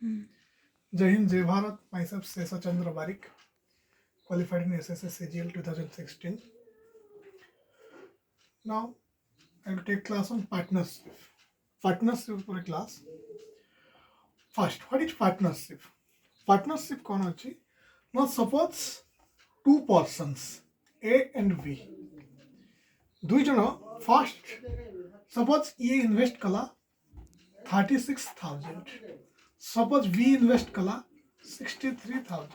Jai Hind, Jai Bharat. Myself Sesa Chandra Barik, qualified in SSS CGL 2016. Now I will take class on partnership. Partnership for a class. First, what is partnership? Partnership कौन होची? Now suppose two persons A and B. दुई जन first suppose A invest कला 36,000. Suppose B invest कला 63,000.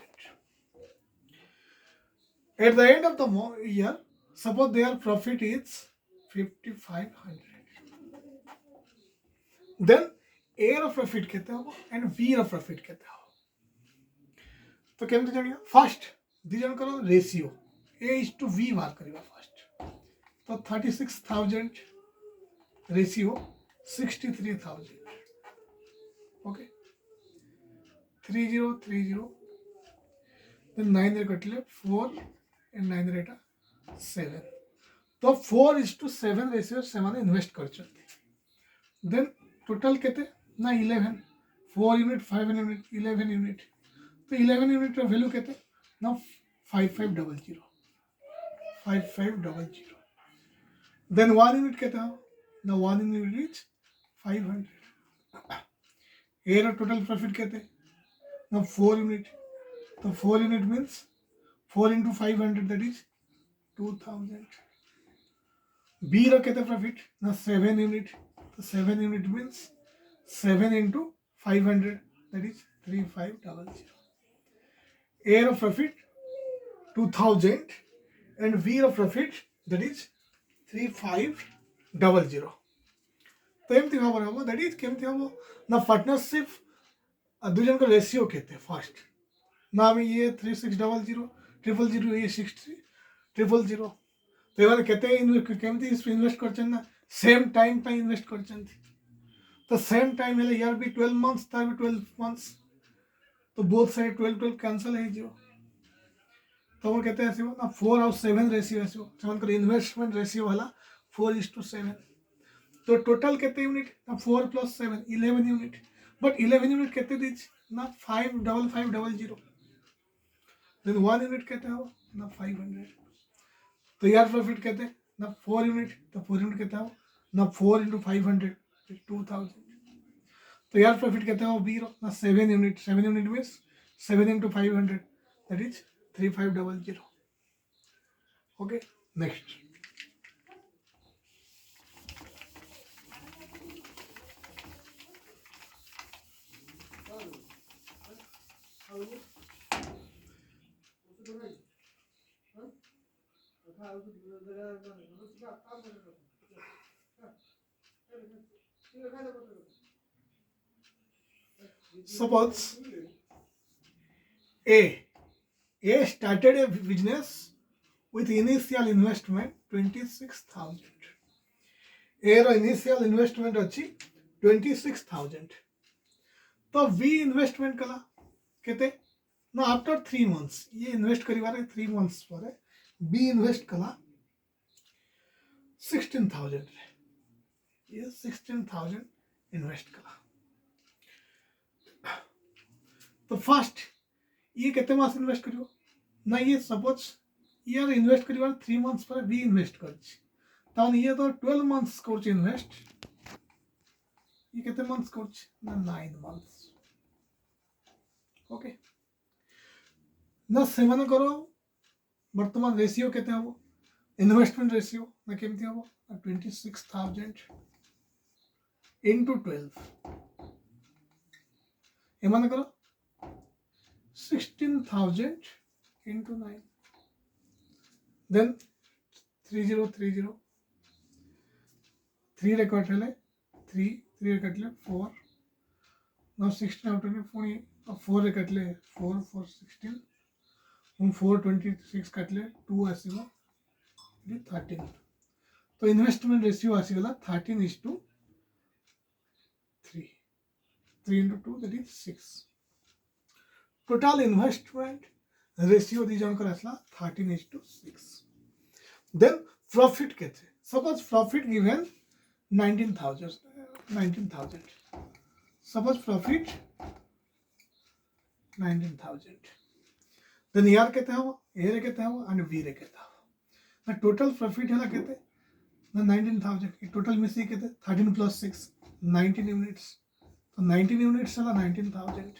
At the end of the year, suppose their profit is 5,500. Then A ର profit केते हो and B ର प्रॉफिट केते हो तो केमते जानिया फर्स्ट दी जन करो रेशियो A/B बार करिवा फर्स्ट तो 36,000 रेशियो 63,000 ओके 3030 then 9 रे कटले 4 and 9 रे 7 तो 4:7 रेशियो से इन्वेस्ट करछथि देन टोटल केते ना 11 4 यूनिट 5 यूनिट 11 यूनिट तो 11 यूनिट रो वैल्यू केते ना 5500 5500 देन 1 यूनिट केते हो ना 1 यूनिट इज 500 ए रो टोटल प्रॉफिट केते ना 4 यूनिट तो 4 unit means 4 into 500 that is 2000 B रो केते प्रॉफिट ना 7 यूनिट तो 7 unit means 7 into 500 that is 3500 A रो प्रॉफिट 2000 and B रो प्रॉफिट that is 3500 तो एमती भाବରେ हबो that is केमती हबो ना पार्टनरशिप दुई जन को रेशियो केते फर्स्ट ना हम ये 3600 000 ये 63 000 तो एमाने केते केमती इन्वेस्ट करछन ना सेम टाइम पे इन्वेस्ट करछन तो सेम टाइम हेले यार भी 12 months तार भी 12 months तो बोथ साइड 12 कैंसिल हे जियो तो वो कहते हैं ना 4 और 7 रेशियो आसियो सेवन कर इन्वेस्टमेंट रेशियो वाला 4:7 तो टोटल केते यूनिट ना 4 + 7 11 यूनिट बट 11 यूनिट केते दिच ना 55500 देन 1 यूनिट केते हो ना 500 तो यार प्रॉफिट केते ना 4 यूनिट तो 4 यूनिट केते हो ना 4 into 500 2000 तो यार प्रॉफिट कहते हैं बी ना 7 unit means 7 into 500 that is 3500 okay next Suppose A started a business with initial investment 26,000. A रो initial investment अच्छी 26,000. तो B investment कला कहते ना आफ्टर 3 months ये इन्वेस्ट करी बारे 3 months पर B इन्वेस्ट कला 16,000 ये 16,000 इन्वेस्ट कला तो फर्स्ट ये केते मास इन्वेस्ट करियो ना ये सपोज यार इन्वेस्ट करियो 3 months पर बी इन्वेस्ट करछि तान ये तो 12 months करछि इन्वेस्ट ये केते मंथ्स करछि ना 9 months ओके ना सेवन करो वर्तमान रेशियो केते हबो इन्वेस्टमेंट रेशियो ना केमति हबो 26,000 into 12 एमान करो 16,000 into 9 then 3030 3 रे कटले 3 रे कटले 4 now 16 out of 4 रे कटले 4 4 16 हम 426 कटले 2 आसीबो 13 तो इन्वेस्टमेंट रेशियो आसीगला 13:3 3 into 2 that is 6 total investment ratio दी जन कर आसला 13:6 देन प्रॉफिट केते suppose profit given 19,000 suppose profit 19,000. Then here केते हबो, here केते हबो and V रे केते हबो. The total profit हला केते the 19,000. ये total मिसी केते 13 plus 6 19 units. तो 19 units हला 19,000.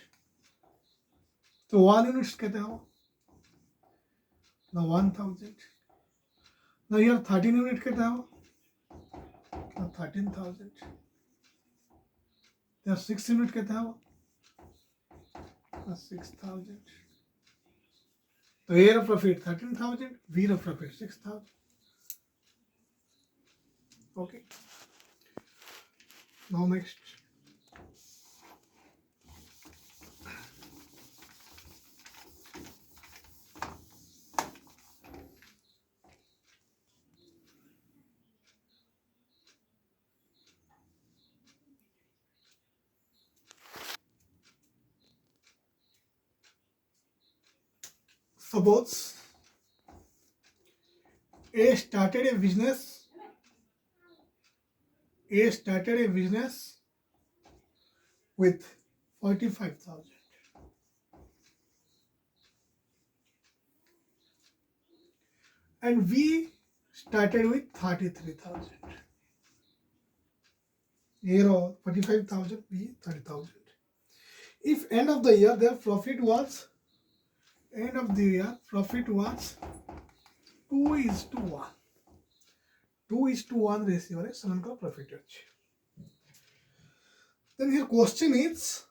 तो 1 units केते हबो the 1,000. Now here 13 unit केते हबो the 13,000. There 6 unit केते हबो the 6,000. तो A row profit 13,000, V row profit 6,000. Okay. Now next. Suppose A started a business with 45,000 and V started with 33,000. A 45,000, B 30,000. If end of the year their profit was 2:1. 2:1 ratio रे semantical profit ଅଛି. Then here question is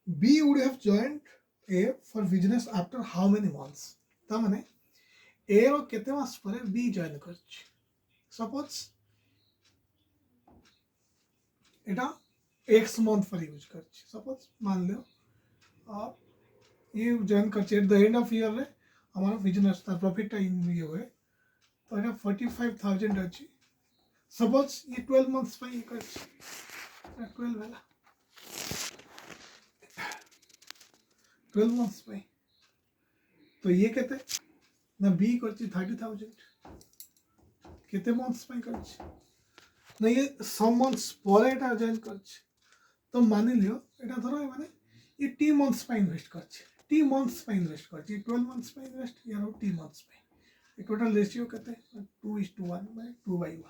B would have joined A for business after how many months? ता माने A रो केते मास परे B join करछि. Suppose एटा X month पर use करछि. Suppose मान लो आप ये join करछि at the end of year रे हमारा बिजनेस ता प्रॉफिट टा इन ये हुए तो एटा 45,000 अछि. Suppose ये 12 months पर ये करछि. 12 वाला 12 months पे तो ये कहते ना B करछि 30,000 केते months पे करछि ना ये some months ପରେ एटा जॉइन करछि तो मानि लियो एटा धरो माने ये T months पे इन्वेस्ट करछि T months पे इन्वेस्ट करछि 12 months पे इन्वेस्ट या T months पे ये टोटल रेशियो कहते 2:1 by 2/1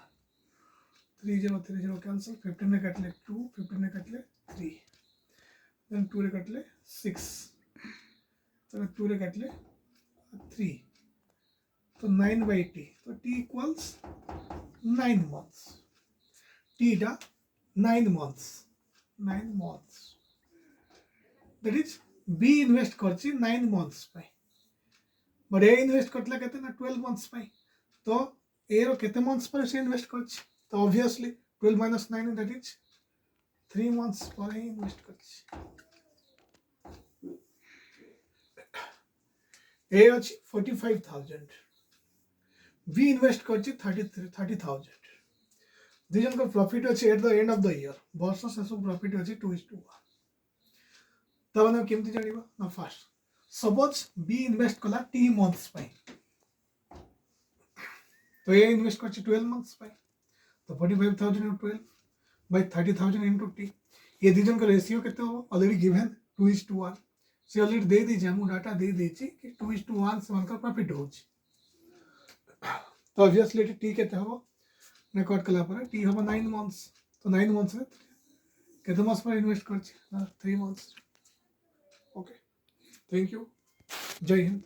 3030 कैंसिल 15 ने काट ले 2 15 ने काट ले 3 देन 2 रे काट ले 6 तो 2 रे काट ले 3 तो 9/T तो T equals 9 months. T da 9 months. That is B invest करछि 9 months पे but A invest करतला कहते ना 12 months पे तो A रो केते months पर से invest करछि तो obviously 12 minus 9 that is 3 months पर ही invest करछि. A अछि 45,000 B invest करछि 30,000 ଦି ଜଣଙ୍କ ପ୍ରଫିଟ୍ ଅଛି at the end of the year ବର୍ଷ ଶେଷ ପ୍ରଫିଟ୍ ଅଛି 2:1 ତାମାନେ କେମିତି ଜାଣିବା ନା ଫାଷ୍ଟ ସପୋଜ B ଇନଭେଷ୍ଟ କଲା T months ପାଇଁ ତ A ଇନଭେଷ୍ଟ କରିଛି 12 months ପାଇଁ ତ 45,000 into 12 by 30,000 into T ये ଦି ଜଣଙ୍କ ରେସିଓ କେତେ ହେବ ଅଲରେଡି गिवन 2:1 ସେ ଅଲରେଡି ଦେଇ ଦେଇଛି ଆମକୁ ଡାଟା ଦେଇ ଦେଇଛି କି 2:1 ସେମାନଙ୍କର ପ୍ରଫିଟ୍ ହେଉଛି ତ ଅବଭିୟସଲି ଏଠି T କେତେ ହେବ रेकॉर्ड कला पर T हम 9 months तो 9 months में कितने मास पर इन्वेस्ट कर 3 months. ओके थैंक यू जय हिंद.